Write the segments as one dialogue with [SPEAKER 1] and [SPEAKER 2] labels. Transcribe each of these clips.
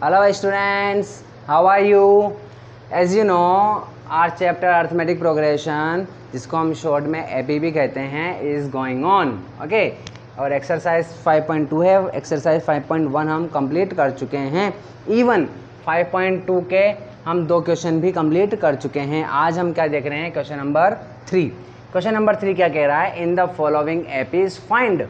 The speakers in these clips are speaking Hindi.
[SPEAKER 1] Hello students, how are you? As you know, our chapter arithmetic progression, जिसको हम शॉर्ट में एपी भी कहते हैं, इज गोइंग ऑन. ओके, और एक्सरसाइज 5.2 है. एक्सरसाइज 5.1 हम कंप्लीट कर चुके हैं. इवन 5.2 के हम 2 क्वेश्चन भी कंप्लीट कर चुके हैं. आज हम क्या देख रहे हैं? Question number 3. क्वेश्चन नंबर 3 क्या कह रहा है? In the following APs find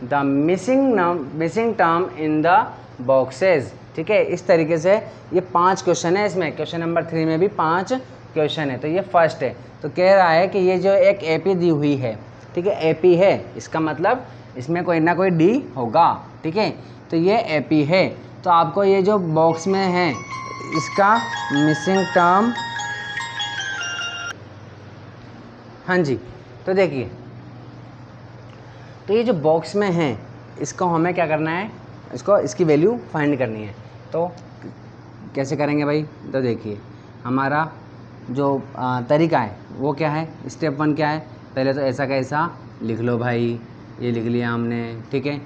[SPEAKER 1] the missing term in the boxes. ठीक है, इस तरीके से ये 5 क्वेश्चन है. इसमें क्वेश्चन नंबर 3 में भी 5 क्वेश्चन है. तो ये फर्स्ट है. तो कह रहा है कि ये जो एक एपी दी हुई है, ठीक है, एपी है, इसका मतलब इसमें कोई ना कोई डी होगा. ठीक है, तो ये एपी है. तो आपको ये जो बॉक्स में है इसका मिसिंग टर्म, हाँ जी, तो देखिए, तो ये जो बॉक्स में है इसको हमें क्या करना है? इसको इसकी वैल्यू फाइंड करनी है. तो कैसे करेंगे भाई? तो देखिए, हमारा जो तरीका है वो क्या है? स्टेप 1 क्या है? पहले तो ऐसा का ऐसा लिख लो भाई. ये लिख लिया हमने. ठीक है,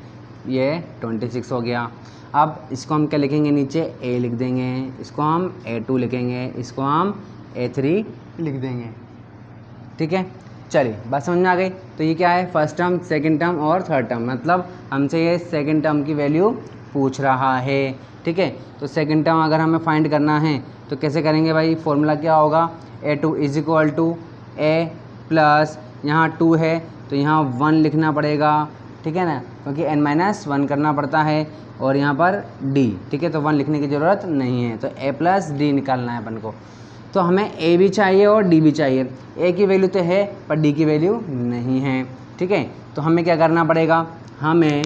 [SPEAKER 1] ये 26 हो गया. अब इसको हम क्या लिखेंगे? नीचे ए लिख देंगे. इसको हम A2 लिखेंगे. इसको हम A3 लिख देंगे. ठीक है, चलिए, बात समझ में आ गई. तो ये क्या है? फर्स्ट टर्म, सेकंड टर्म और थर्ड टर्म. मतलब हमसे ये सेकंड टर्म की वैल्यू पूछ रहा है. ठीक है, तो सेकंड टर्म अगर हमें फाइंड करना है तो कैसे करेंगे भाई? फॉर्मूला क्या होगा? A2 is equal to A plus, यहाँ 2 है तो यहाँ 1 लिखना पड़ेगा. ठीक है ना, क्योंकि n-1 करना पड़ता है. और यहाँ पर D. ठीक है, तो 1 लिखने की ज़रूरत नहीं है. तो A प्लस D निकालना है अपन को. तो हमें A भी चाहिए और D भी चाहिए. A की वैल्यू तो है पर D की वैल्यू नहीं है. ठीक है, तो हमें क्या करना पड़ेगा? हमें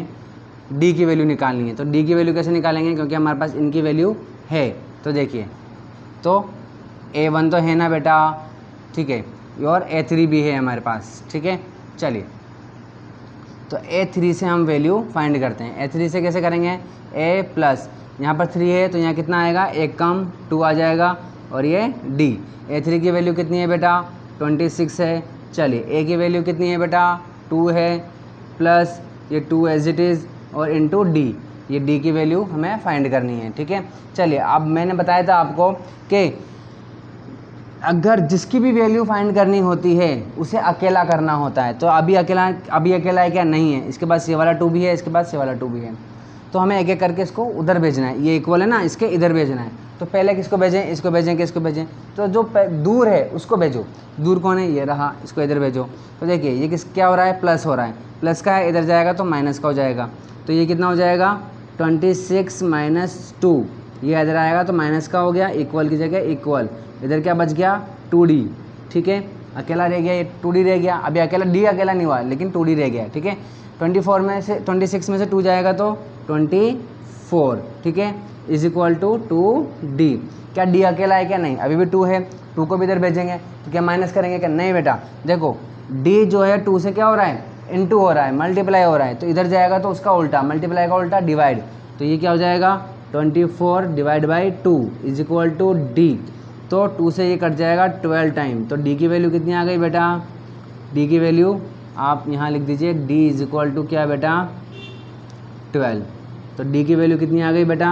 [SPEAKER 1] D की वैल्यू निकालनी है. तो D की वैल्यू कैसे निकालेंगे? क्योंकि हमारे पास इनकी वैल्यू है. तो देखिए, तो A1 तो है ना बेटा, ठीक है, और A3 भी है हमारे पास. ठीक है, चलिए, तो A3 से हम वैल्यू फाइंड करते हैं. A3 से कैसे करेंगे? A प्लस, यहाँ पर 3 है तो यहाँ कितना आएगा? 1 कम 2 आ जाएगा. और ये D. A3 की वैल्यू कितनी है बेटा? 26 है. चलिए, A की वैल्यू कितनी है बेटा? 2 है. प्लस ये 2 एज इट इज़ और इनटू D. ये D की वैल्यू हमें फाइंड करनी है. ठीक है, चलिए, अब मैंने बताया था आपको कि अगर जिसकी भी वैल्यू फाइंड करनी होती है उसे अकेला करना होता है. तो अभी अकेला है क्या? नहीं है. इसके बाद ये वाला 2 भी है, इसके बाद ये वाला 2 भी है. तो हमें एक एक करके इसको उधर भेजना है. ये इक्वल है ना, इसके इधर भेजना है. तो पहले किसको भेजें? इसको भेजें कि इसको भेजें? तो जो दूर है उसको भेजो. दूर कौन है? ये रहा, इसको इधर भेजो. तो देखिए, ये किस क्या हो रहा है? प्लस हो रहा है. प्लस का है, इधर जाएगा तो माइनस का हो जाएगा. तो ये कितना हो जाएगा? 26 माइनस 2. ये इधर आएगा तो माइनस का हो गया. इक्वल की जगह इक्वल. इधर क्या बच गया? 2D. ठीक है, अकेला रह गया, ये 2D रह गया. अभी अकेला D अकेला नहीं हुआ लेकिन 2D रह गया. ठीक है, 26 में से 2 जाएगा तो 24. ठीक है, इज इक्वल टू 2D. क्या D अकेला है क्या? नहीं, अभी भी 2 है. 2 को भी इधर भेजेंगे तो क्या माइनस करेंगे क्या? नहीं बेटा, देखो D जो है 2 से क्या हो रहा है? इनटू हो रहा है, मल्टीप्लाई हो रहा है. तो इधर जाएगा तो उसका उल्टा, मल्टीप्लाई का उल्टा डिवाइड. तो ये क्या हो जाएगा? 24 divide by 2 is equal to D. तो 2 से ये कट जाएगा 12 टाइम. तो D की वैल्यू कितनी आ गई बेटा? D की वैल्यू आप यहाँ लिख दीजिए. D इज इक्वल टू क्या बेटा? 12. तो D की वैल्यू कितनी आ गई बेटा?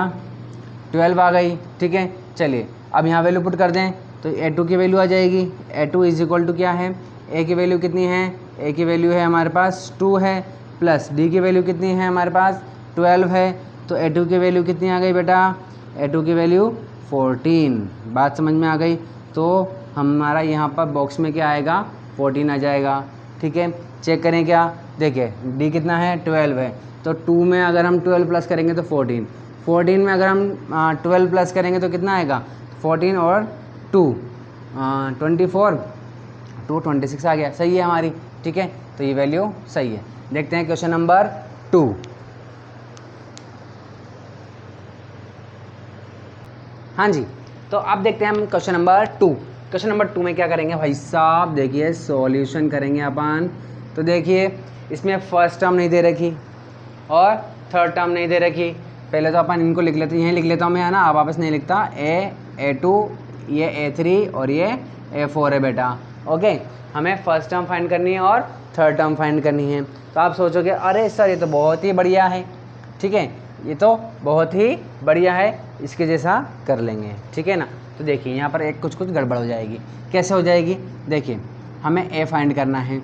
[SPEAKER 1] 12 आ गई. ठीक है, चलिए, अब यहाँ वैल्यू पुट कर दें तो A2 की वैल्यू आ जाएगी. A2 इज इक्वल टू क्या है? A की वैल्यू कितनी है? A की वैल्यू है हमारे पास 2 है. प्लस D की वैल्यू कितनी है हमारे पास? 12 है. तो A2 की वैल्यू कितनी आ गई बेटा? A2 की वैल्यू 14. बात समझ में आ गई. तो हमारा यहाँ पर बॉक्स में क्या आएगा? 14 आ जाएगा. ठीक है, चेक करें क्या? देखिए, D कितना है? 12 है. तो 2 में अगर हम 12 प्लस करेंगे तो 14. 14 में अगर हम 12 प्लस करेंगे तो कितना आएगा? 14 और 2 24, 2 26 आ गया. सही है हमारी. ठीक है, तो ये वैल्यू सही है. देखते हैं क्वेश्चन नंबर 2. हाँ जी, तो अब देखते हैं हम क्वेश्चन नंबर 2. क्वेश्चन नंबर 2 में क्या करेंगे भाई साहब? देखिए, सॉल्यूशन करेंगे अपन. तो देखिए, इसमें फर्स्ट टर्म नहीं दे रखी और थर्ड टर्म नहीं दे रखी. पहले तो अपन इनको लिख लेते हैं. यहीं लिख लेता हूँ मैं, है ना, आप वापस नहीं लिखता. A2, ये A3 और ये A4 है बेटा. ओके, हमें फर्स्ट टर्म फाइंड करनी है और थर्ड टर्म फाइंड करनी है. तो आप सोचोगे अरे सर ये तो बहुत ही बढ़िया है. ठीक है, ये तो बहुत ही बढ़िया है, इसके जैसा कर लेंगे, ठीक है ना। तो देखिए यहाँ पर एक कुछ गड़बड़ हो जाएगी। कैसे हो जाएगी? देखिए हमें ए फाइंड करना है,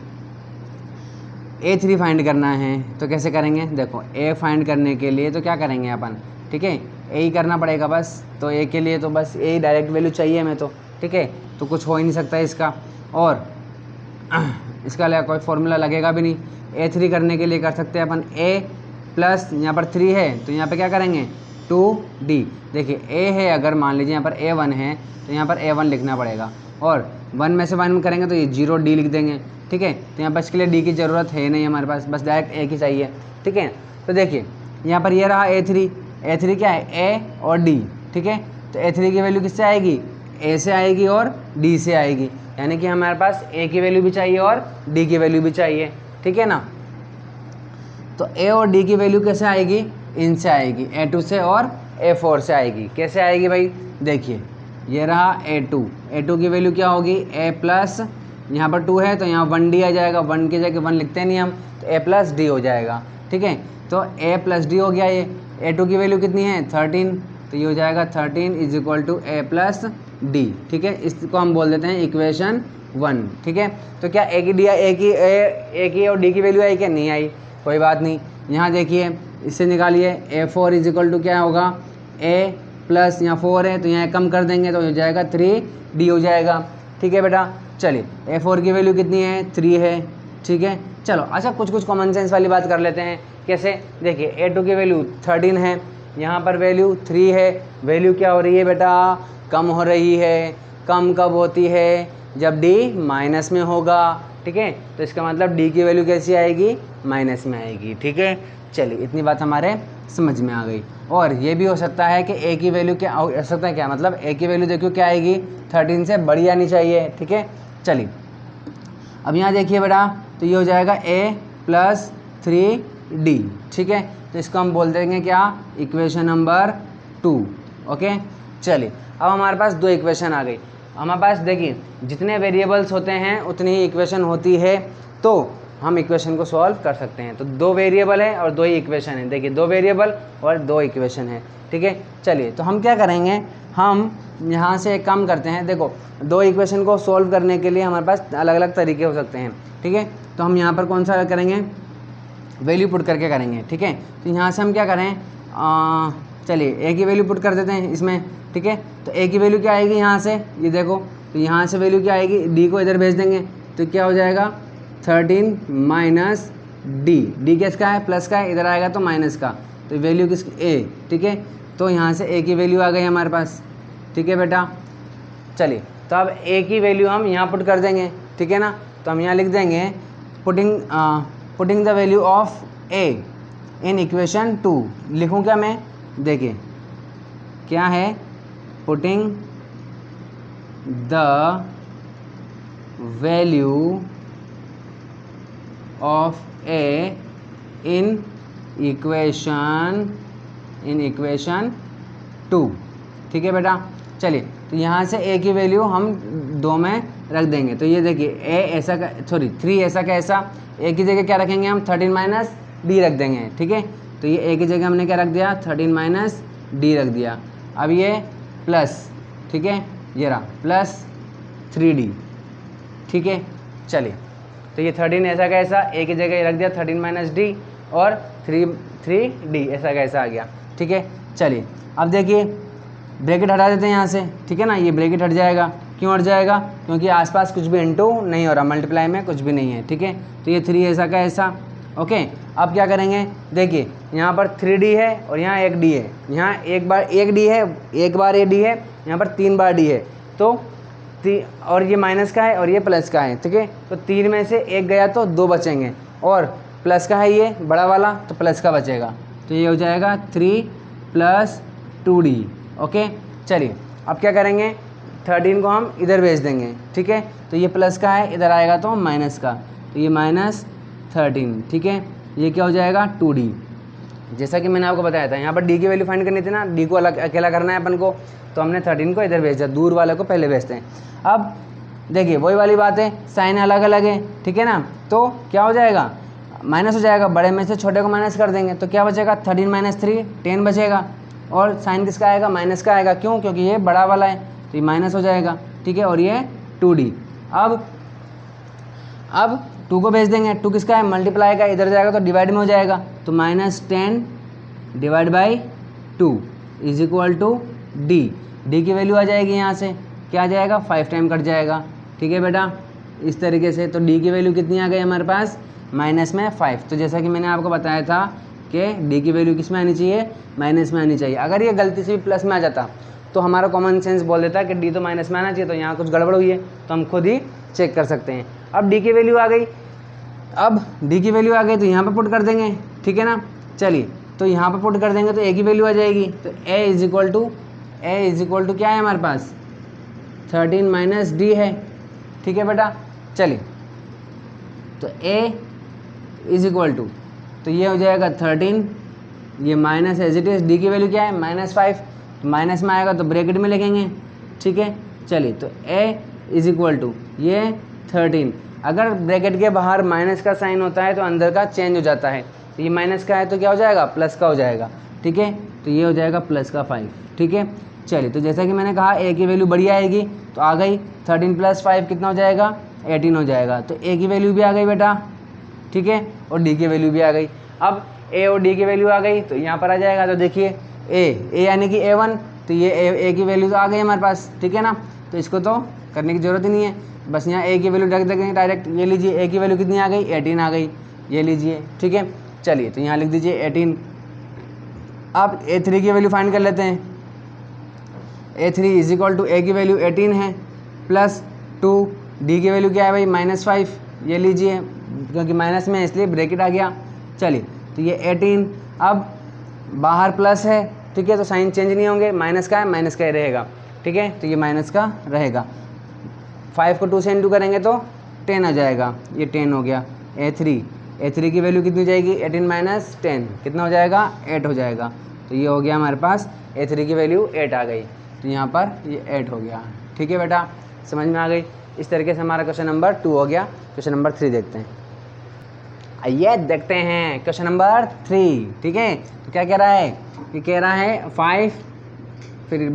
[SPEAKER 1] A3 फाइंड करना है, तो कैसे करेंगे? देखो ए फाइंड करने के लिए तो क्या करेंगे अपन, ठीक है, ए ही करना पड़ेगा बस। तो ए के लिए तो बस ए ही डायरेक्ट वैल्यू चाहिए हमें, तो ठीक है, तो कुछ हो ही नहीं सकता इसका, और इसका लिए कोई फॉर्मूला लगेगा भी नहीं। A3 करने के लिए कर सकते हैं अपन A प्लस यहाँ पर 3 है तो यहाँ पे क्या करेंगे 2D। देखिए A है, अगर मान लीजिए यहाँ पर A1 है तो यहाँ पर A1 लिखना पड़ेगा, और 1 में से 1 करेंगे तो ये 0D लिख देंगे, ठीक है। तो यहाँ पर इसके लिए D की ज़रूरत है नहीं हमारे पास, बस डायरेक्ट A की चाहिए, ठीक है। तो देखिए यहाँ पर ये रहा A3 क्या है A और D, ठीक है। तो A3 की वैल्यू किससे आएगी? A से आएगी और D से आएगी, यानी कि हमारे पास A की वैल्यू भी चाहिए और D की वैल्यू भी चाहिए, ठीक है ना। तो A और D की वैल्यू कैसे आएगी? इनसे आएगी, A2 से और A4 से आएगी। कैसे आएगी भाई? देखिए ये रहा A2 की वैल्यू क्या होगी? A प्लस यहाँ पर 2 है तो यहाँ 1D आ जाएगा, 1 की जगह 1 लिखते नहीं हम, तो A प्लस D हो जाएगा, ठीक है। तो A प्लस D हो गया। ये A2 की वैल्यू कितनी है? 13, तो ये हो जाएगा 13 is equal to A plus D, ठीक है। इसको हम बोल देते हैं इक्वेशन 1, ठीक है। तो क्या A की और D की वैल्यू आई क्या? नहीं आई, कोई बात नहीं। यहाँ देखिए इससे निकालिए A4 इज इक्वल टू क्या होगा? A प्लस यहाँ 4 है तो यहाँ कम कर देंगे तो हो जाएगा 3D हो जाएगा, ठीक है बेटा। चलिए A4 की वैल्यू कितनी है? 3 है, ठीक है। चलो अच्छा कुछ कॉमन सेंस वाली बात कर लेते हैं। कैसे? देखिए A2 की वैल्यू 13 है, यहाँ पर वैल्यू 3 है, वैल्यू क्या हो रही है बेटा? कम हो रही है। कम कब होती है? जब D माइनस में होगा, ठीक है। तो इसका मतलब D की वैल्यू कैसी आएगी? माइनस में आएगी, ठीक है। चलिए इतनी बात हमारे समझ में आ गई। और ये भी हो सकता है कि A की वैल्यू क्या हो सकता है, क्या मतलब A की वैल्यू देखो क्या आएगी? 13 से बड़ी आनी चाहिए, ठीक है। चलिए अब यहाँ देखिए बेटा, तो ये हो जाएगा A प्लस 3D, ठीक है। तो इसको हम बोल देंगे क्या? Equation number 2, okay. चलिए अब हमारे पास 2 इक्वेशन आ गई। हमारे पास देखिए जितने वेरिएबल्स होते हैं उतनी ही इक्वेशन होती है, तो हम इक्वेशन को सॉल्व कर सकते हैं। तो 2 वेरिएबल है और 2 ही इक्वेशन है। देखिए 2 वेरिएबल और 2 इक्वेशन है, ठीक है। चलिए तो हम क्या करेंगे, हम यहाँ से एक काम करते हैं। देखो 2 इक्वेशन को सॉल्व करने के लिए हमारे पास अलग अलग तरीके हो सकते हैं, ठीक है। तो हम यहाँ पर कौन सा करेंगे? वैल्यू पुट करके करेंगे, ठीक है। तो यहाँ से हम क्या करें, चलिए A की वैल्यू पुट कर देते हैं इसमें, ठीक है। तो A की वैल्यू क्या आएगी यहाँ से? ये देखो, तो यहाँ से वैल्यू क्या आएगी? D को इधर भेज देंगे तो क्या हो जाएगा? 13 माइनस D किसका है? प्लस का है, इधर आएगा तो माइनस का, तो वैल्यू किसकी? A, ठीक है। तो यहाँ से A की वैल्यू आ गई हमारे पास, ठीक है बेटा। चलिए तो अब A की वैल्यू हम यहाँ पुट कर देंगे, ठीक है ना। तो हम यहाँ लिख देंगे putting the value of A in equation 2। लिखूँ क्या मैं? देखिए क्या है? Putting the value of A in equation 2, ठीक है बेटा। चलिए तो यहाँ से A की वैल्यू हम 2 में रख देंगे। तो ये देखिए A ऐसा का 3 ऐसा का ऐसा, A की जगह क्या रखेंगे हम? 13 माइनस D रख देंगे, ठीक है। तो ये A की जगह हमने क्या रख दिया? 13 माइनस D रख दिया। अब ये प्लस, ठीक है, ये रहा प्लस 3D, ठीक है। चलिए तो ये 13 ऐसा का ऐसा, A की जगह रख दिया 13 माइनस D और 3D ऐसा का ऐसा आ गया, ठीक है। चलिए अब देखिए ब्रैकेट हटा देते हैं यहाँ से, ठीक है ना। ये ब्रैकेट हट जाएगा, क्यों हट जाएगा? क्योंकि आसपास कुछ भी इनटू नहीं हो रहा, मल्टीप्लाई में कुछ भी नहीं है, ठीक है। तो ये 3 ऐसा का ऐसा, ओके। अब क्या करेंगे? देखिए यहाँ पर 3D है और यहाँ 1D है, यहाँ एक बार 1D है, एक बार AD है, यहाँ पर 3 बार D है, तो और ये माइनस का है और ये प्लस का है, ठीक है। तो 3 में से 1 गया तो 2 बचेंगे, और प्लस का है ये बड़ा वाला तो प्लस का बचेगा, तो ये हो जाएगा 3 प्लस 2D, ओके। चलिए अब क्या करेंगे? 13 को हम इधर भेज देंगे, ठीक है। तो ये प्लस का है, इधर आएगा तो माइनस का, तो ये माइनस 13, ठीक है। ये क्या हो जाएगा? 2D। जैसा कि मैंने आपको बताया था, यहाँ पर D की वैल्यू फाइंड करनी थी ना, D को अलग अकेला करना है अपन को, तो हमने 13 को इधर भेज दिया, दूर वाले को पहले भेजते हैं। अब देखिए वही वाली बात है, साइन अलग अलग है, ठीक है ना। तो क्या हो जाएगा? माइनस हो जाएगा, बड़े में से छोटे को माइनस कर देंगे तो क्या बचेगा 13 माइनस 3 10 बचेगा। और साइन किसका आएगा, माइनस का आएगा, क्यों, क्योंकि ये बड़ा वाला है तो ये माइनस हो जाएगा, ठीक है। और ये 2D। अब 2 को भेज देंगे, 2 किसका है, मल्टीप्लाई का, इधर जाएगा तो डिवाइड में हो जाएगा तो -10 divide by 2 is equal to D। D की वैल्यू आ जाएगी यहाँ से, क्या आ जाएगा 5 टाइम कट जाएगा, ठीक है बेटा, इस तरीके से। तो D की वैल्यू कितनी आ गई हमारे पास, माइनस में 5। तो जैसा कि मैंने आपको बताया था कि D की वैल्यू किस में आनी चाहिए, माइनस में आनी चाहिए। अगर ये गलती से भी प्लस में आ जाता तो हमारा कॉमन सेंस बोल देता कि D तो माइनस में आना चाहिए, तो यहाँ कुछ गड़बड़ हुई है तो हम खुद ही चेक कर सकते हैं। अब D की वैल्यू आ गई, अब D की वैल्यू आ गई तो यहाँ पे पुट कर देंगे, ठीक है ना। चलिए तो यहाँ पे पुट कर देंगे तो A की वैल्यू आ जाएगी, तो A इज इक्वल टू क्या है हमारे पास 13 माइनस D है, ठीक है बेटा। चलिए तो A इज इक्वल टू, तो ये हो जाएगा 13, ये minus as it is, D की वैल्यू क्या है -5, तो माइनस में आएगा तो ब्रैकेट में लिखेंगे, ठीक है। चलिए तो A इज इक्वल टू ये 13, अगर ब्रैकेट के बाहर माइनस का साइन होता है तो अंदर का चेंज हो जाता है, तो ये माइनस का है तो क्या हो जाएगा, प्लस का हो जाएगा, ठीक है। तो ये हो जाएगा प्लस का 5, ठीक है। चलिए तो जैसा कि मैंने कहा A की वैल्यू बढ़िया आएगी, तो आ गई 13 + 5 कितना हो जाएगा 18 हो जाएगा, तो A की वैल्यू भी आ गई बेटा, ठीक है, और D की वैल्यू भी आ गई। अब A और D की वैल्यू आ गई तो यहाँ पर आ जाएगा, तो देखिए A यानी कि A1, तो ये A की वैल्यू तो आ गई हमारे पास, ठीक है ना। तो इसको तो करने की ज़रूरत ही नहीं है, बस यहाँ A की वैल्यू रख देंगे डायरेक्ट। ये लीजिए A की वैल्यू कितनी आ गई 18 आ गई, ये लीजिए, ठीक है। चलिए तो यहाँ लिख दीजिए 18। अब A3 की वैल्यू फाइंड कर लेते हैं। A3 is equal to A की वैल्यू 18 है प्लस 2, D की वैल्यू क्या है भाई -5, ये लीजिए, क्योंकि माइनस में इसलिए ब्रैकेट आ गया। चलिए तो ये 18, अब बाहर प्लस है, ठीक है, तो साइन चेंज नहीं होंगे, माइनस का है माइनस का ही रहेगा, ठीक है, तो ये माइनस का रहेगा। 5 को 2 से इंटू करेंगे तो 10 आ जाएगा, ये 10 हो गया। A3 की वैल्यू कितनी हो जाएगी 18 माइनस 10 कितना हो जाएगा 8 हो जाएगा, तो ये हो गया हमारे पास A3 की वैल्यू 8 आ गई, तो यहाँ पर ये 8 हो गया, ठीक है बेटा, समझ में आ गई। इस तरीके से हमारा क्वेश्चन नंबर 2 हो गया। क्वेश्चन नंबर 3 देखते हैं, आइए देखते हैं क्वेश्चन नंबर 3, ठीक है। तो क्या कह रहा है, ये कह रहा है 5 फिर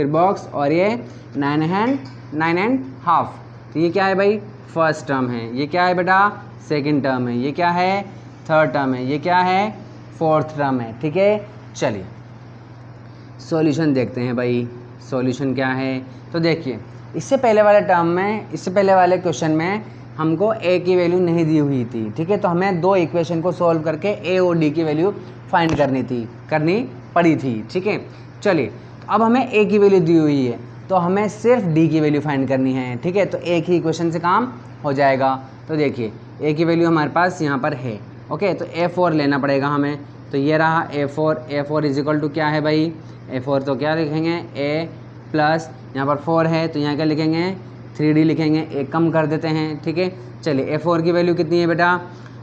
[SPEAKER 1] बॉक्स और ये 9.5, तो ये क्या है भाई फर्स्ट टर्म है, ये क्या है बेटा सेकंड टर्म है, ये क्या है थर्ड टर्म है, ये क्या है फोर्थ टर्म है, ठीक है। चलिए सॉल्यूशन देखते हैं भाई, सॉल्यूशन क्या है। तो देखिए इससे पहले वाले क्वेश्चन में हमको A की वैल्यू नहीं दी हुई थी, ठीक है, तो हमें 2 इक्वेशन को सॉल्व करके A और D की वैल्यू फाइंड करनी पड़ी थी, ठीक है। चलिए अब हमें A की वैल्यू दी हुई है तो हमें सिर्फ D की वैल्यू फाइंड करनी है, ठीक है, तो एक ही इक्वेशन से काम हो जाएगा। तो देखिए A की वैल्यू हमारे पास यहाँ पर है, ओके, तो A4 लेना पड़ेगा हमें, तो ये रहा A4 इज इक्वल टू क्या है भाई A4, तो क्या लिखेंगे A प्लस यहाँ पर 4 है तो यहाँ क्या लिखेंगे 3D लिखेंगे, एक कम कर देते हैं, ठीक है। चलिए A4 की वैल्यू कितनी है बेटा,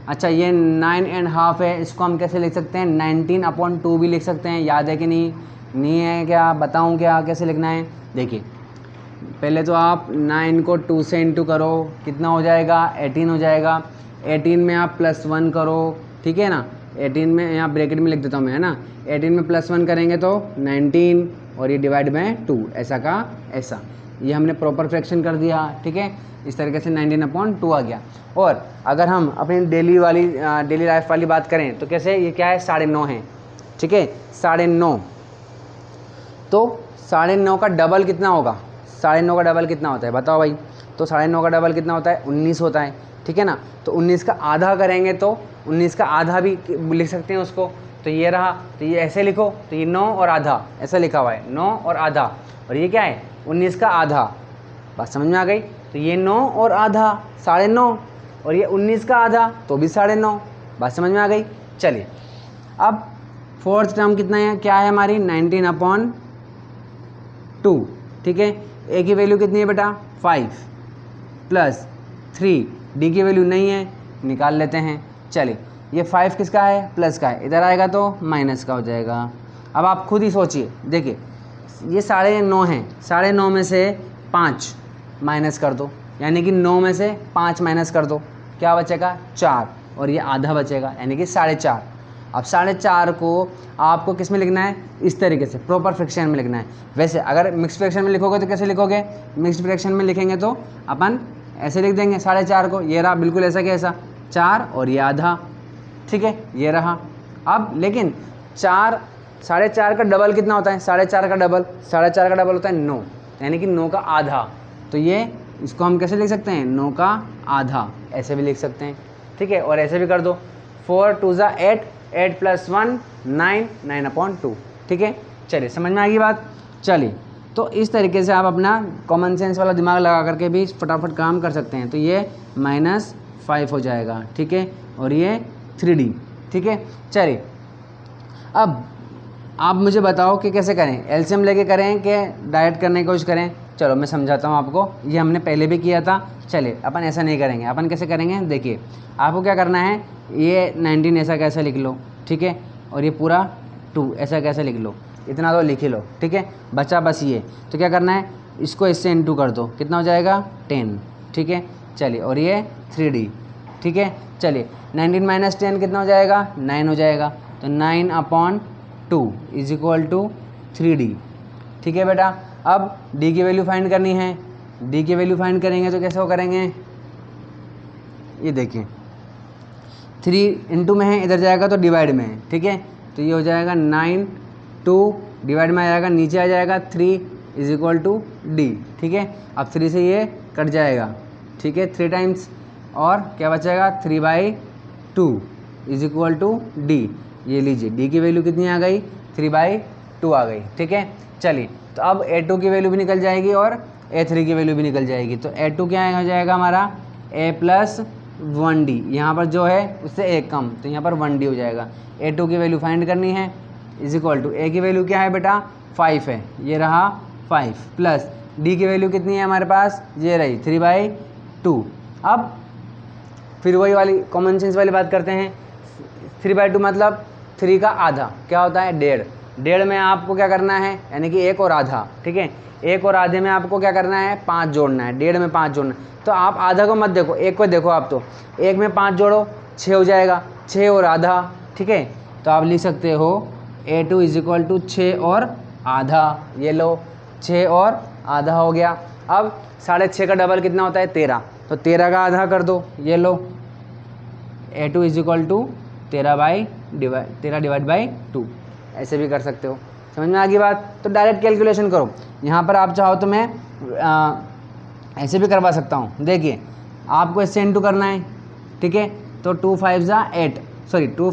[SPEAKER 1] अच्छा ये 9.5 है, इसको हम कैसे लिख सकते हैं 19/2 भी लिख सकते हैं, याद है कि नहीं है क्या, बताऊं क्या कैसे लिखना है। देखिए पहले तो आप 9 को 2 से इंटू करो, कितना हो जाएगा 18 हो जाएगा, 18 में आप +1 करो, ठीक है ना, 18 में यहाँ ब्रैकेट में लिख देता हूँ मैं, है ना, 18 में +1 करेंगे तो 19 और ये डिवाइड बाय 2, ऐसा का ऐसा, ये हमने प्रॉपर फ्रैक्शन कर दिया, ठीक है, इस तरीके से 19/2 आ गया। और अगर हम अपनी डेली लाइफ वाली बात करें तो कैसे, ये क्या है 9.5 है, ठीक है, 9.5, तो 9.5 का डबल कितना होगा, 9.5 का डबल कितना होता है बताओ भाई, तो 9.5 का डबल कितना होता है 19 होता है, ठीक है ना। तो 19 का आधा करेंगे तो 19 का आधा भी लिख सकते हैं उसको, तो ये रहा, तो ये ऐसे लिखो, तो ये 9 और आधा ऐसा लिखा हुआ है, 9 और आधा, और ये क्या है 19 का आधा, बात समझ में आ गई। तो ये 9 और आधा 9.5, और ये 19 का आधा तो भी 9.5, बात समझ में आ गई। चलिए अब फोर्थ टर्म कितना है, क्या है हमारी 19/2, ठीक है। A की वैल्यू कितनी है बेटा 5 प्लस 3, D की वैल्यू नहीं है, निकाल लेते हैं। चलिए ये 5 किसका है प्लस का है, इधर आएगा तो माइनस का हो जाएगा। अब आप खुद ही सोचिए, देखिए ये 9.5 है, 9.5 में से 5 माइनस कर दो, यानी कि 9 में से 5 माइनस कर दो, क्या बचेगा 4, और ये आधा बचेगा, यानी कि 4.5। अब 4.5 को आपको किस में लिखना है, इस तरीके से प्रॉपर फ्रैक्शन में लिखना है। वैसे अगर मिक्स फ्रैक्शन में लिखोगे तो कैसे लिखोगे, मिक्स फ्रैक्शन में लिखेंगे तो अपन ऐसे लिख देंगे 4.5 को, ये रहा बिल्कुल ऐसा कैसा 4 और ये आधा, ठीक है, ये रहा। अब लेकिन 4.5 का डबल कितना होता है, 4.5 का डबल, 4.5 का डबल होता है 9, यानी कि 9 का आधा। तो ये इसको हम कैसे लिख सकते हैं, 9 का आधा, ऐसे भी लिख सकते हैं, ठीक है। और ऐसे भी कर दो, 4 2 ज़ा 8, 8 + 1 9, 9/2, ठीक है। चलिए समझ में आ गई बात। चलिए तो इस तरीके से आप अपना कॉमन सेंस वाला दिमाग लगा करके भी फटाफट काम कर सकते हैं। तो ये -5 हो जाएगा, ठीक है, और ये 3D, ठीक है। चलिए अब आप मुझे बताओ कि कैसे करें, एलसीएम लेके करें कि डायरेक्ट करने की कोशिश करें। चलो मैं समझाता हूँ आपको, ये हमने पहले भी किया था। चलिए अपन ऐसा नहीं करेंगे, अपन कैसे करेंगे, देखिए आपको क्या करना है, ये 19 ऐसा कैसे लिख लो, ठीक है, और ये पूरा 2 ऐसा कैसे लिख लो, इतना तो लिख ही लो, ठीक है। बचा बस ये, तो क्या करना है, इसको इससे इंटू कर दो, कितना हो जाएगा 10, ठीक है। चलिए और ये 3D, ठीक है। चलिए 19 - 10 कितना हो जाएगा, 9 हो जाएगा। तो 9/2 = 3D, ठीक है बेटा। अब D की वैल्यू फाइंड करनी है, D की वैल्यू फाइंड करेंगे तो कैसे वो करेंगे, ये देखिए 3 इंटू में है, इधर जाएगा तो डिवाइड में है, ठीक है। तो ये हो जाएगा 9, 2 डिवाइड में आ जाएगा, नीचे आ जाएगा 3 = D, ठीक है। अब 3 से ये कट जाएगा, ठीक है, 3 टाइम्स, और क्या बचेगा 3/2 = D। ये लीजिए D की वैल्यू कितनी आ गई, 3/2 आ गई, ठीक है। चलिए तो अब A2 की वैल्यू भी निकल जाएगी और A3 की वैल्यू भी निकल जाएगी। तो A2 क्या हो जाएगा हमारा, A + 1D, यहाँ पर जो है उससे एक कम, तो यहाँ पर 1D हो जाएगा। A2 की वैल्यू फाइंड करनी है, = A की वैल्यू क्या है बेटा 5 है, ये रहा 5, प्लस D की वैल्यू कितनी है हमारे पास, ये रही 3/2। अब फिर वही वाली कॉमन सेंस वाली बात करते हैं, 3/2 मतलब 3 का आधा क्या होता है, 1.5। 1.5 में आपको क्या करना है, यानी कि 1 और आधा, ठीक है। 1 और आधे में आपको क्या करना है, 5 जोड़ना है, 1.5 में 5 जोड़ना है। तो आप आधा को मत देखो, 1 को देखो आप, तो 1 में 5 जोड़ो 6 हो जाएगा, 6 और आधा, ठीक है। तो आप लिख सकते हो A2 = 6 और आधा, ये लो 6 और आधा हो गया। अब 6.5 का डबल कितना होता है, 13, तो 13 का आधा कर दो, ये लो A2 = 13/2, ऐसे भी कर सकते हो। समझ में आ गई बात। तो डायरेक्ट कैलकुलेशन करो, यहाँ पर आप चाहो तो मैं ऐसे भी करवा सकता हूँ। देखिए आपको इससे इंटू करना है, ठीक है। तो 2 5 ज़ा 8, सॉरी 2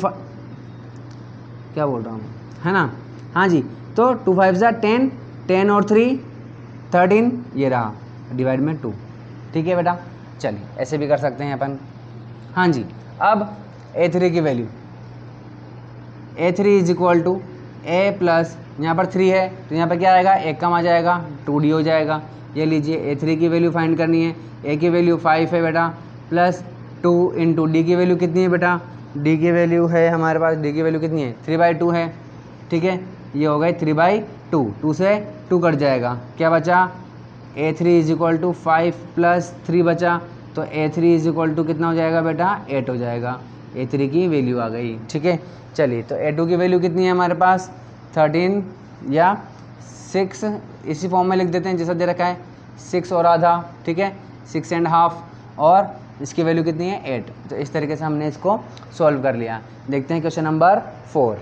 [SPEAKER 1] क्या बोल रहा हूँ है ना, हाँ जी। तो 2 5 ज़ा 10, 10 और 3 13, ये रहा डिवाइड में 2, ठीक है बेटा। चलिए ऐसे भी कर सकते हैं अपन, हाँ जी। अब A3 की वैल्यू, A3 = A प्लस, यहाँ पर 3 है तो यहाँ पर क्या आएगा, एक कम आ जाएगा, 2D हो जाएगा। ये लीजिए A3 की वैल्यू फाइंड करनी है, A की वैल्यू 5 है बेटा, प्लस 2 × D की वैल्यू कितनी है बेटा, D की वैल्यू है हमारे पास, D की वैल्यू कितनी है 3/2 है, ठीक है। ये हो गई 3/2, 2 से 2 कट जाएगा, क्या बचा A3 = 5 + 3 बचा। तो A3 = कितना हो जाएगा बेटा, 8 हो जाएगा। A3 की वैल्यू आ गई, ठीक है। चलिए तो A2 की वैल्यू कितनी है हमारे पास, 13 या 6, इसी फॉर्म में लिख देते हैं जैसा दे रखा है, 6 और आधा, ठीक है, 6.5, और इसकी वैल्यू कितनी है 8। तो इस तरीके से हमने इसको सॉल्व कर लिया। देखते हैं क्वेश्चन नंबर 4।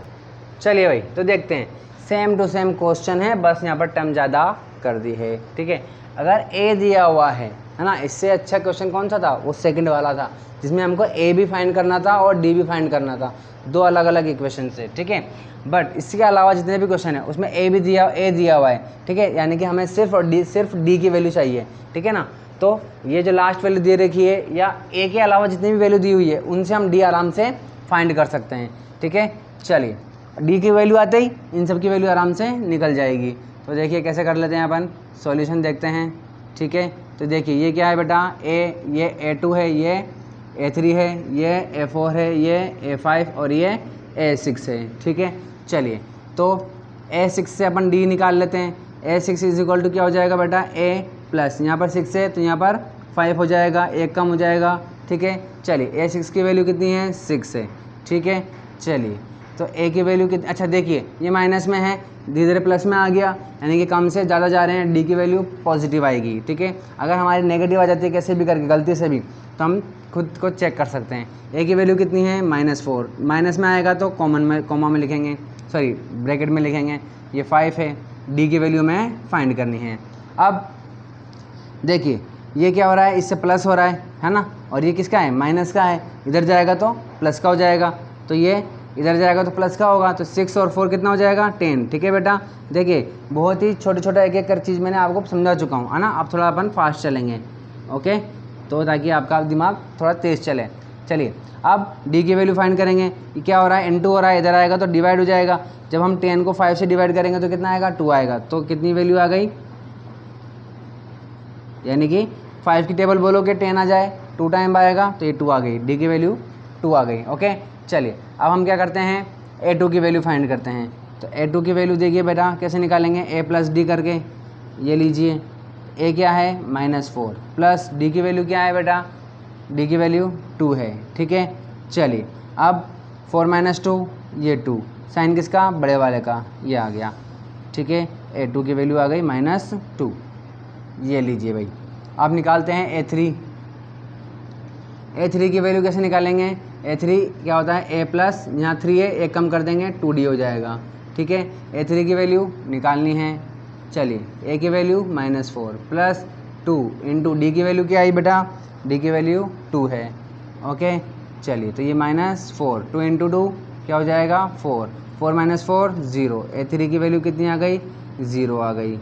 [SPEAKER 1] चलिए भाई तो देखते हैं, सेम टू सेम क्वेश्चन है, बस यहाँ पर टर्म ज़्यादा कर दी है, ठीक है। अगर A दिया हुआ है ना, इससे अच्छा क्वेश्चन कौन सा था, वो सेकंड वाला था जिसमें हमको A भी फाइंड करना था और D भी फाइंड करना था, 2 अलग अलग इक्वेशन से, ठीक है। बट इसके अलावा जितने भी क्वेश्चन है उसमें A दिया हुआ है, ठीक है, यानी कि हमें सिर्फ D की वैल्यू चाहिए, ठीक है ना। तो ये जो लास्ट वैल्यू दे रखी है या A के अलावा जितनी भी वैल्यू दी हुई है उनसे हम D आराम से फाइंड कर सकते हैं, ठीक है। चलिए D की वैल्यू आते ही इन सब की वैल्यू आराम से निकल जाएगी। तो देखिए कैसे कर लेते हैं अपन, सॉल्यूशन देखते हैं, ठीक है। तो देखिए ये क्या है बेटा, ये A2 है, ये A3 है, ये A4 है, ये A5 और ये A6 है, ठीक है। चलिए तो A6 से अपन D निकाल लेते हैं। A6 = क्या हो जाएगा बेटा, A प्लस, यहाँ पर 6 है तो यहाँ पर 5 हो जाएगा, एक कम हो जाएगा ठीक है। चलिए A6 की वैल्यू कितनी है 6 है, ठीक है। चलिए तो A की वैल्यू कितनी, अच्छा देखिए ये माइनस में है, धीरे धीरे प्लस में आ गया, यानी कि कम से ज़्यादा जा रहे हैं, D की वैल्यू पॉजिटिव आएगी, ठीक है। अगर हमारी नेगेटिव आ जाती है कैसे भी करके गलती से भी, तो हम खुद को चेक कर सकते हैं। A की वैल्यू कितनी है -4, माइनस में आएगा तो कॉमा में लिखेंगे, सॉरी ब्रैकेट में लिखेंगे, ये 5 है, D की वैल्यू में फाइंड करनी है। अब देखिए ये क्या हो रहा है, इससे प्लस हो रहा है ना, और ये किसका है माइनस का है, इधर जाएगा तो प्लस का हो जाएगा, तो ये इधर जाएगा तो प्लस का होगा, तो 6 और 4 कितना हो जाएगा 10, ठीक है बेटा। देखिए बहुत ही छोटे छोटे एक एक कर चीज़ मैंने आपको समझा चुका हूँ, है ना। अब थोड़ा अपन फास्ट चलेंगे, ओके, तो ताकि आपका दिमाग थोड़ा तेज़ चले। चलिए अब D की वैल्यू फाइंड करेंगे, ये क्या हो रहा है N2 हो रहा है, इधर आएगा तो डिवाइड हो जाएगा, जब हम 10 को 5 से डिवाइड करेंगे तो कितना आएगा 2 आएगा, तो कितनी वैल्यू आ गई, यानी कि 5 की टेबल बोलोगे 10 आ जाए, 2 टाइम आएगा तो ये 2 आ गई, D की वैल्यू 2 आ गई, ओके। चलिए अब हम क्या करते हैं A2 की वैल्यू फाइंड करते हैं, तो A2 की वैल्यू देखिए बेटा कैसे निकालेंगे, A प्लस D करके, ये लीजिए A क्या है -4 प्लस D की वैल्यू क्या है बेटा, D की वैल्यू 2 है, ठीक है। चलिए अब 4 - 2 ये 2, साइन किसका बड़े वाले का, ये आ गया, ठीक है। A2 की वैल्यू आ गई -2, ये लीजिए भाई। अब निकालते हैं A3 की वैल्यू कैसे निकालेंगे, A3 क्या होता है A प्लस, यहाँ 3 है, एक कम कर देंगे 2D हो जाएगा, ठीक है। A3 की वैल्यू निकालनी है, चलिए A की वैल्यू -4 प्लस 2 इंटू D की वैल्यू क्या आई बेटा, D की वैल्यू 2 है, ओके। चलिए तो ये -4, 2 इंटू 2 क्या हो जाएगा 4, 4 - 4 0, A3 की वैल्यू कितनी आ गई 0 आ गई,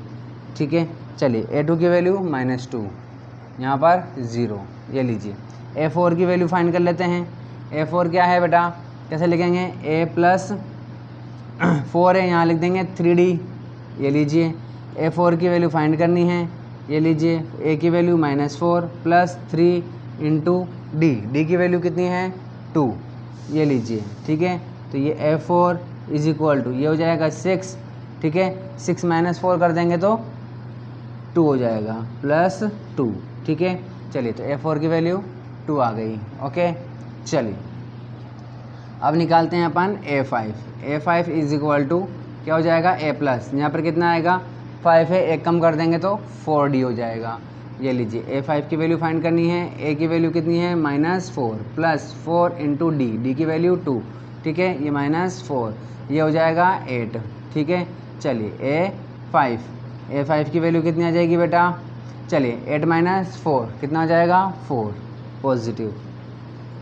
[SPEAKER 1] ठीक है। चलिए A2 की वैल्यू -2, यहाँ पर 0, ये लीजिए। A4 की वैल्यू फाइंड कर लेते हैं, A4 क्या है बेटा, कैसे लिखेंगे, A प्लस 4 है, यहाँ लिख देंगे 3D, ये लीजिए। A4 की वैल्यू फाइंड करनी है, ये लीजिए A की वैल्यू -4 प्लस 3 इंटू D की वैल्यू कितनी है 2, ये लीजिए, ठीक है। तो ये A4 इज इक्वल टू ये हो जाएगा 6, ठीक है, 6 - 4 कर देंगे तो 2 हो जाएगा प्लस 2, ठीक है। चलिए तो A4 की वैल्यू 2 आ गई, ओके। चलिए अब निकालते हैं अपन A5 इज इक्वल टू क्या हो जाएगा A प्लस, यहाँ पर कितना आएगा 5 है, एक कम कर देंगे तो 4D हो जाएगा, ये लीजिए। A5 की वैल्यू फाइंड करनी है, A की वैल्यू कितनी है -4 प्लस 4 इंटू D की वैल्यू 2, ठीक है, ये -4, ये हो जाएगा 8, ठीक है। चलिए A5 की वैल्यू कितनी आ जाएगी बेटा, चलिए 8 - 4 कितना हो जाएगा 4 पॉजिटिव,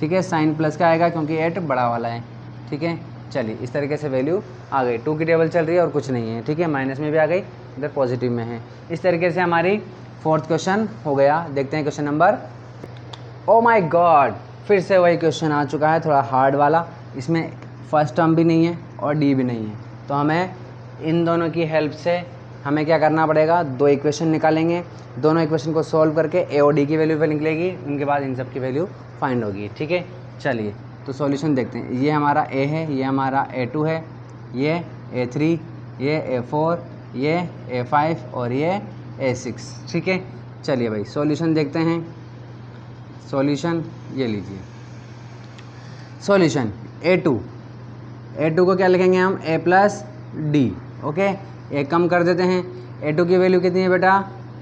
[SPEAKER 1] ठीक है, साइन प्लस का आएगा क्योंकि 8 बड़ा वाला है, ठीक है। चलिए इस तरीके से वैल्यू आ गई, 2 की टेबल चल रही है और कुछ नहीं है, ठीक है, माइनस में भी आ गई, इधर पॉजिटिव में है। इस तरीके से हमारी 4th क्वेश्चन हो गया। देखते हैं question number, oh my God, फिर से वही क्वेश्चन आ चुका है, थोड़ा हार्ड वाला। इसमें फर्स्ट टर्म भी नहीं है और डी भी नहीं है, तो हमें इन दोनों की हेल्प से हमें क्या करना पड़ेगा, 2 इक्वेशन निकालेंगे, दोनों इक्वेशन को सॉल्व करके ए और डी की वैल्यू पे निकलेगी, उनके बाद इन सब की वैल्यू फाइंड होगी, ठीक है। चलिए तो सॉल्यूशन देखते हैं, ये हमारा ए है, ये हमारा A2 है, ये A3, ये A4, ये A5 और ये A6, ठीक है। चलिए भाई सॉल्यूशन देखते हैं। सॉल्यूशन ये लीजिए, सॉल्यूशन A2 को क्या लिखेंगे हम A प्लस डी, ओके, एक कम कर देते हैं। A2 की वैल्यू कितनी है बेटा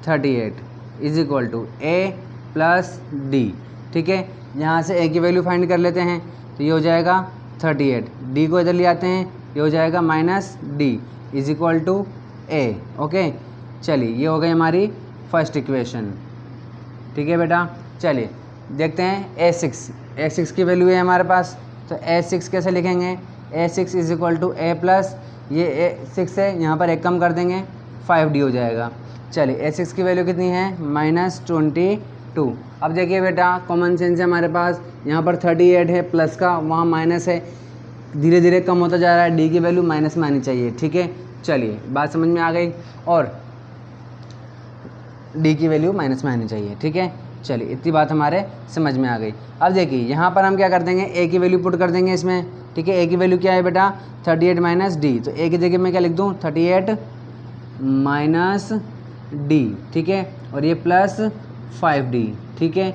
[SPEAKER 1] 38 is equal to A plus D, ठीक है। यहाँ से A की वैल्यू फाइंड कर लेते हैं, तो ये हो जाएगा 38, D को इधर ले आते हैं, ये हो जाएगा -D is equal to A, okay. चलिए ये हो गई हमारी फर्स्ट इक्वेशन, ठीक है बेटा। चलिए देखते हैं A6 की वैल्यू है हमारे पास, तो A6 कैसे लिखेंगे, A6 is equal to A plus ये A6 है, यहाँ पर एक कम कर देंगे 5D हो जाएगा। चलिए A6 की वैल्यू कितनी है -22। अब देखिए बेटा कॉमन सेंस है हमारे पास, यहाँ पर 38 है प्लस का, वहाँ माइनस है, धीरे धीरे कम होता जा रहा है, D की वैल्यू माइनस में आनी चाहिए, ठीक है। चलिए बात समझ में आ गई, और D की वैल्यू माइनस में आनी चाहिए, ठीक है। चलिए इतनी बात हमारे समझ में आ गई। अब देखिए यहाँ पर हम क्या कर देंगे, A की वैल्यू पुट कर देंगे इसमें, ठीक है। A की वैल्यू क्या है बेटा 38 माइनस डी, तो A की जगह मैं क्या लिख दूँ 38 माइनस D, ठीक है, और ये प्लस 5D, ठीक है।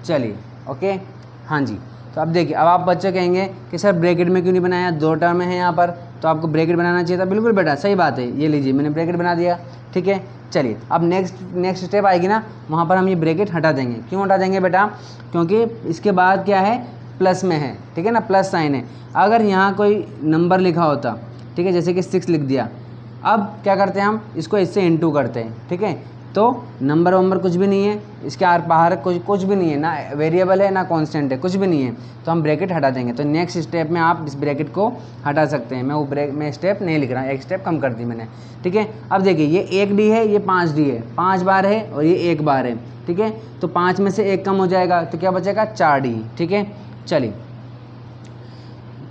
[SPEAKER 1] चलिए ओके हाँ जी। तो अब देखिए, अब आप बच्चे कहेंगे कि सर ब्रैकेट में क्यों नहीं बनाया, 2 टर्म है यहाँ पर, तो आपको ब्रैकेट बनाना चाहिए था। बिल्कुल बेटा सही बात है, ये लीजिए मैंने ब्रैकेट बना दिया, ठीक है। चलिए अब नेक्स्ट स्टेप आएगी ना, वहाँ पर हम ये ब्रैकेट हटा देंगे। क्यों हटा देंगे बेटा, क्योंकि इसके बाद क्या है, प्लस में है, ठीक है ना, प्लस साइन है। अगर यहाँ कोई नंबर लिखा होता, ठीक है, जैसे कि 6 लिख दिया, अब क्या करते हैं हम इसको इससे इनटू करते हैं, ठीक है। तो नंबर वंबर कुछ भी नहीं है, इसके आर बाहर कुछ भी नहीं है, ना वेरिएबल है ना कांस्टेंट है, कुछ भी नहीं है, तो हम ब्रैकेट हटा देंगे। तो नेक्स्ट स्टेप में आप इस ब्रैकेट को हटा सकते हैं। मैं वो में स्टेप नहीं लिख रहा, एक स्टेप कम कर दी मैंने, ठीक है। अब देखिए ये 1 डी है, ये 5 डी है, 5 बार है और ये 1 बार है, ठीक है। तो 5 में से 1 कम हो जाएगा, तो क्या बचेगा, 4 डी, ठीक है। चलिए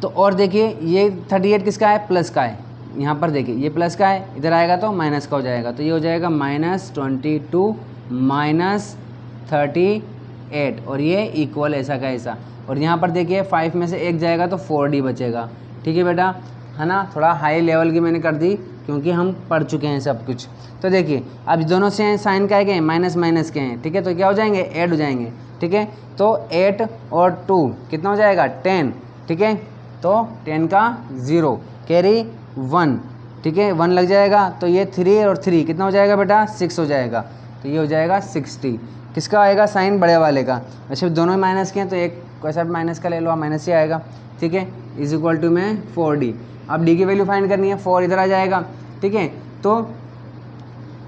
[SPEAKER 1] तो और देखिए ये 38 किसका है, प्लस का है। यहाँ पर देखिए ये प्लस का है, इधर आएगा तो माइनस का हो जाएगा, तो ये हो जाएगा -22 -38 और ये इक्वल ऐसा का ऐसा। और यहाँ पर देखिए 5 में से 1 जाएगा तो 4D बचेगा, ठीक है बेटा, है ना। थोड़ा हाई लेवल की मैंने कर दी क्योंकि हम पढ़ चुके हैं सब कुछ। तो देखिए अब दोनों से साइन का है, माइनस माइनस के हैं, ठीक है, तो क्या हो जाएंगे, ऐड हो जाएंगे, ठीक है। तो 8 और 2 कितना हो जाएगा, 10, ठीक है। तो 10 का 0 कैरी 1, ठीक है, 1 लग जाएगा, तो ये 3 और 3 कितना हो जाएगा बेटा, 6 हो जाएगा, तो ये हो जाएगा 60। किसका आएगा, साइन बड़े वाले का। वैसे दोनों ही माइनस के हैं तो एक कैसा माइनस का ले लो, माइनस ही आएगा, ठीक है। इज इक्वल टू में 4D। अब D की वैल्यू फाइंड करनी है, 4 इधर आ जाएगा, ठीक है। तो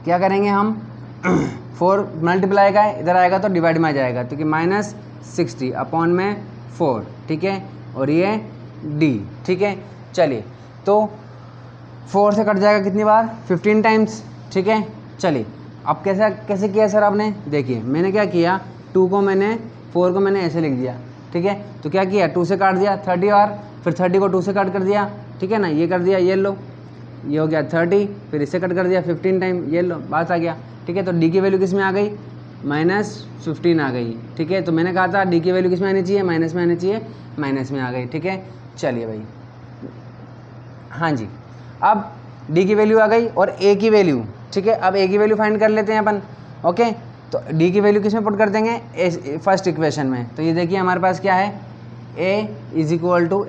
[SPEAKER 1] क्या करेंगे हम 4 मल्टीप्लाई का है, इधर आएगा तो डिवाइड में आ जाएगा, तो कि -60 अपॉन में 4, ठीक है, और ये D, ठीक है। चलिए तो 4 से कट जाएगा कितनी बार, 15 टाइम्स, ठीक है। चलिए अब कैसे किया सर आपने, देखिए मैंने क्या किया, 4 को मैंने ऐसे लिख दिया, ठीक है। तो क्या किया, 2 से काट दिया 30 बार, फिर 30 को 2 से कट कर दिया, ठीक है ना, ये कर दिया, ये लो, ये हो गया 30, फिर इससे कट कर दिया 15 टाइम, ये लो, बात आ गया, ठीक है। तो D की वैल्यू किस में आ गई, -15 आ गई, ठीक है। तो मैंने कहा था D की वैल्यू किस में आनी चाहिए, माइनस में आनी चाहिए, माइनस में आ गई, ठीक है। चलिए भाई हाँ जी, अब D की वैल्यू आ गई और A की वैल्यू, ठीक है। अब A की वैल्यू फाइंड कर लेते हैं अपन, ओके। तो D की वैल्यू किस में पुट कर देंगे, फर्स्ट इक्वेशन में। तो ये देखिए हमारे पास क्या है, A is equal to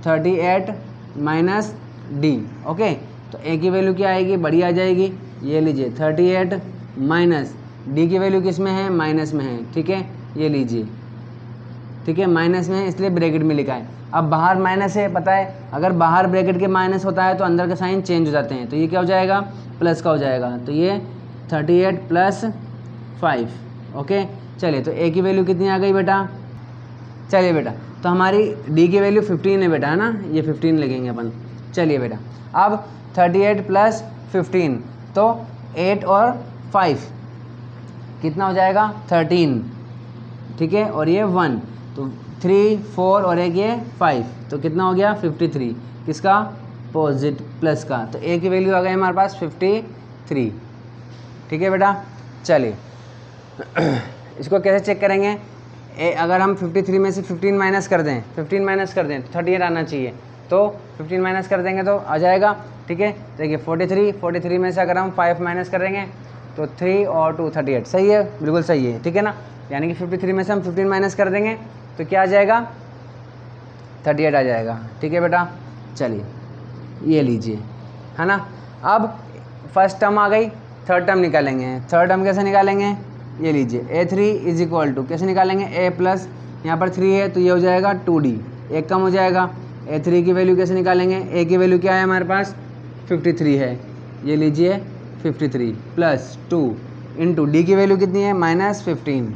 [SPEAKER 1] 38 minus D, okay. तो A की वैल्यू क्या आएगी, बड़ी आ जाएगी, ये लीजिए 38 माइनस D की वैल्यू किस में है, माइनस में है, ठीक है, ये लीजिए, ठीक है, माइनस में है इसलिए ब्रैकेट में लिखा है। अब बाहर माइनस है, पता है अगर बाहर ब्रैकेट के माइनस होता है तो अंदर का साइन चेंज हो जाते हैं, तो ये क्या हो जाएगा, प्लस का हो जाएगा, तो ये 38 + 5, ओके। चलिए तो A की वैल्यू कितनी आ गई बेटा, चलिए बेटा, तो हमारी D की वैल्यू 15 है बेटा, है ना, ये 15 लगेंगे अपन। चलिए बेटा अब 38 + 15, तो 8 और 5 कितना हो जाएगा, 13, ठीक है, और ये 1, तो 3 4 और एक ये 5, तो कितना हो गया 53, किसका, पॉजिटिव प्लस का। तो A की वैल्यू आ गई हमारे पास 53, ठीक है बेटा। चलिए इसको कैसे चेक करेंगे, अगर हम 53 में से 15 माइनस कर दें, 15 माइनस कर दें तो 38 आना चाहिए, तो 15 माइनस कर देंगे तो आ जाएगा, ठीक है। देखिए 43 में से अगर हम 5 माइनस करेंगे तो 3 और 2 38, सही है, बिल्कुल सही है, ठीक है ना। यानी कि 53 में से हम 15 माइनस कर देंगे तो क्या आ जाएगा, 38 आ जाएगा, ठीक है बेटा। चलिए ये लीजिए, है ना। अब फर्स्ट टर्म आ गई, थर्ड टर्म निकालेंगे। थर्ड टर्म कैसे निकालेंगे, ये लीजिए A3 इज इक्वल टू, कैसे निकालेंगे, A प्लस यहाँ पर 3 है तो ये हो जाएगा 2D, एक कम हो जाएगा। A3 की वैल्यू कैसे निकालेंगे, A की वैल्यू क्या है हमारे पास 53 है, ये लीजिए 53 + 2 इंटू D की वैल्यू कितनी है, -15,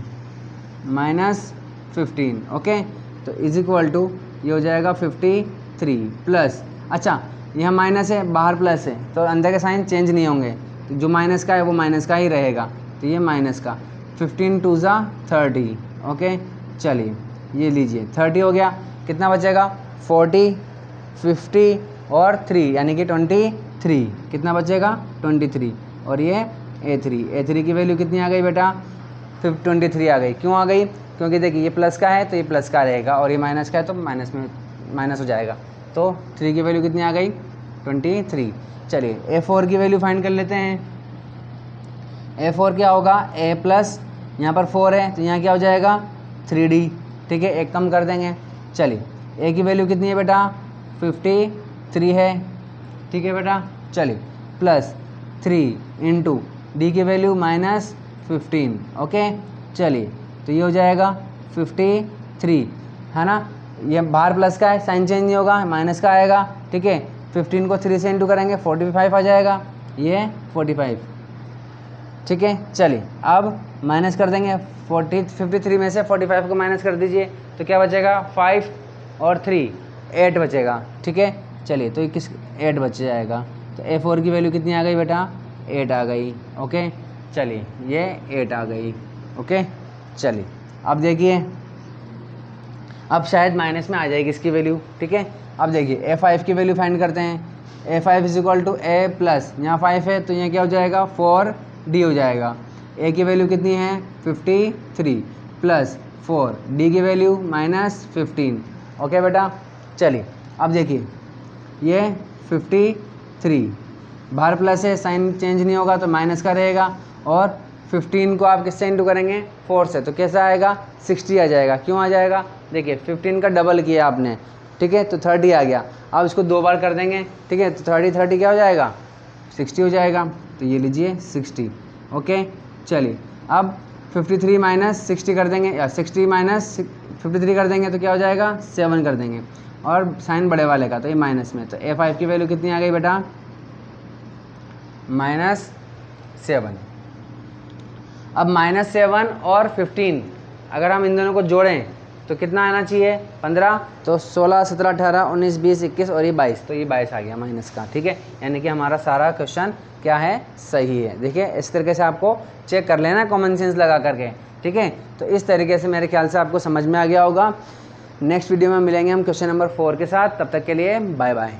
[SPEAKER 1] ओके। तो इज इक्वल टू ये हो जाएगा 53 प्लस, अच्छा यहाँ माइनस है बाहर प्लस है तो अंदर के साइन चेंज नहीं होंगे, तो जो माइनस का है वो माइनस का ही रहेगा, तो ये माइनस का 15 2 ज़ा 30, ओके। चलिए ये लीजिए 30 हो गया, कितना बचेगा 40 50 और 3 यानी कि 23, कितना बचेगा 23, और ये A3 की वैल्यू कितनी आ गई बेटा 23 आ गई। क्यों आ गई, क्योंकि देखिए ये प्लस का है तो ये प्लस का रहेगा और ये माइनस का है तो माइनस में माइनस हो जाएगा, तो 3 की वैल्यू कितनी आ गई 23। चलिए A4 की वैल्यू फाइंड कर लेते हैं। A4 क्या होगा, A प्लस यहाँ पर 4 है तो यहाँ क्या हो जाएगा 3D, ठीक है, एक कम कर देंगे। चलिए ए की वैल्यू कितनी है बेटा 53 है, ठीक है बेटा। चलिए प्लस 3 इंटू डी की वैल्यू -15, ओके। चलिए तो ये हो जाएगा 53, है ना, ये बाहर प्लस का है, साइन चेंज नहीं होगा, माइनस का आएगा, ठीक है। 15 को 3 से इंटू करेंगे 45 आ जाएगा, ये 45, ठीक है। चलिए अब माइनस कर देंगे 53 में से 45 को माइनस कर दीजिए तो क्या बचेगा 5 और 3 8 बचेगा, ठीक है। चलिए तो 8 बच जाएगा, तो A4 की वैल्यू कितनी आ गई बेटा 8 आ गई, ओके। चलिए ये 8 आ गई, ओके। चलिए अब देखिए, अब शायद माइनस में आ जाएगी इसकी वैल्यू, ठीक है। अब देखिए A5 की वैल्यू फाइंड करते हैं। A5 = A प्लस, यहाँ 5 है तो यहाँ क्या हो जाएगा 4D हो जाएगा। A की वैल्यू कितनी है 53 प्लस 4, D की वैल्यू -15, ओके बेटा। चलिए अब देखिए ये 53 बाहर प्लस है, साइन चेंज नहीं होगा तो माइनस का रहेगा, और 15 को आप किससे इंटू करेंगे 4 से, तो कैसा आएगा 60 आ जाएगा। क्यों आ जाएगा, देखिए 15 का डबल किया आपने, ठीक है, तो 30 आ गया। अब इसको 2 बार कर देंगे, ठीक है, तो 30 क्या हो जाएगा 60 हो जाएगा, तो ये लीजिए 60, ओके। चलिए अब 53 माइनस 60 कर देंगे, या 60 माइनस 53 कर देंगे तो क्या हो जाएगा 7 कर देंगे, और साइन बड़े वाले का तो ये माइनस में, तो A5 की वैल्यू कितनी आ गई बेटा -7। अब -7 और 15 अगर हम इन दोनों को जोड़ें तो कितना आना चाहिए 15, तो 16 17 18 19 20 21 और ये 22, तो ये 22 आ गया माइनस का, ठीक है। यानी कि हमारा सारा क्वेश्चन क्या है सही है। देखिए इस तरीके से आपको चेक कर लेना कॉमन सेंस लगा करके, ठीक है। तो इस तरीके से मेरे ख्याल से आपको समझ में आ गया होगा। नेक्स्ट वीडियो में मिलेंगे हम क्वेश्चन नंबर 4 के साथ, तब तक के लिए बाय बाय।